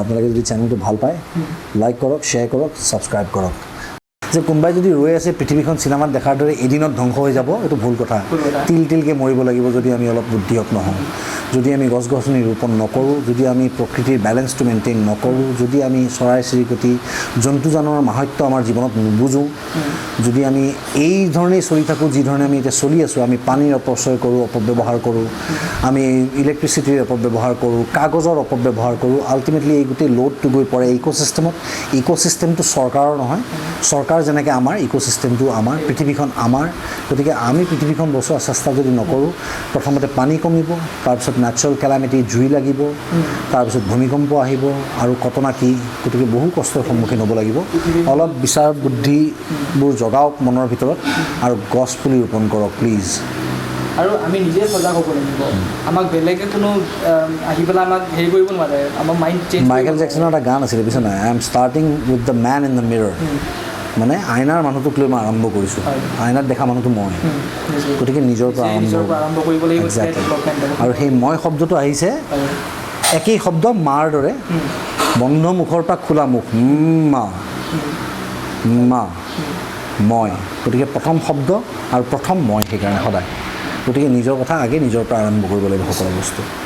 আপোনালোকে যদি চেনেলটো ভাল পায় লাইক কৰক, শ্বেয়াৰ কৰক, ছাবস্ক্ৰাইব কৰক। যে কোনোবাই যদি ৰৈ আছে পৃথিৱীখন চিনেমাত দেখাৰ দৰে এদিনত ধ্বংস হৈ যাব, এইটো ভুল কথা। তিল তিলকৈ মৰিব লাগিব যদি আমি অলপ বুদ্ধিয়ক নহওঁ, যদি আমি গছ গছনি ৰোপণ নকৰোঁ, যদি আমি প্ৰকৃতিৰ বেলেঞ্চটো মেইনটেইন নকৰোঁ, যদি আমি চৰাই চিৰিকটি জন্তু জানোৱাৰৰ মাহাত্য আমাৰ জীৱনত নুবুজোঁ, যদি আমি এই ধৰণেই চলি থাকোঁ যিধৰণে আমি এতিয়া চলি আছোঁ, আমি পানীৰ অপচয় কৰোঁ, অপব্যৱহাৰ কৰোঁ, আমি ইলেক্ট্ৰিচিটিৰ অপব্যৱহাৰ কৰোঁ, কাগজৰ অপব্যৱহাৰ কৰোঁ, আল্টিমেটলি এই গোটেই লোডটো গৈ পৰে ইক'চিষ্টেমত। ইক'চিষ্টেমটো চৰকাৰৰ নহয়, চৰকাৰ যেনেকৈ আমাৰ, ইক'চিষ্টেমটো আমাৰ, পৃথিৱীখন আমাৰ। গতিকে আমি পৃথিৱীখন বচোৱাৰ চেষ্টা যদি নকৰোঁ, প্ৰথমতে পানী কমিব, তাৰপিছত নেচাৰেল কেলামিটি, জুই লাগিব, তাৰপিছত ভূমিকম্প আহিব আৰু ঘটনা কি। গতিকে বহু কষ্টৰ সন্মুখীন হ'ব লাগিব। অলপ বিচাৰ বুদ্ধিবোৰ জগাওক মনৰ ভিতৰত আৰু গছ পুলি ৰোপণ কৰক প্লিজ। আৰু আমি নিজে সজাগ হ'ব লাগিব। আমাক বেলেগে কোনো আহি পেলাই আমাক হেৰি কৰিব নোৱাৰে, আমাৰ মাইণ্ড চেঞ্জ। মাইকেল জেকচনৰ এটা গান আছিলে বুজিছা নাই, I am starting with the men in the মিৰৰ। মানে আইনাৰ মানুহটোক লৈ মই আৰম্ভ কৰিছোঁ, আইনাত দেখা মানুহটো মই। গতিকে নিজৰ পৰা আৰম্ভ কৰিব লাগিব। আৰু সেই মই শব্দটো আহিছে একেই শব্দ মাৰ দৰে, বন্ধ মুখৰ পৰা খোলা মুখ, মা মা মই। গতিকে প্ৰথম শব্দ আৰু প্ৰথম মই, সেইকাৰণে সদায়। গতিকে নিজৰ কথা আগে নিজৰ পৰা আৰম্ভ কৰিব লাগিব সকলো বস্তু।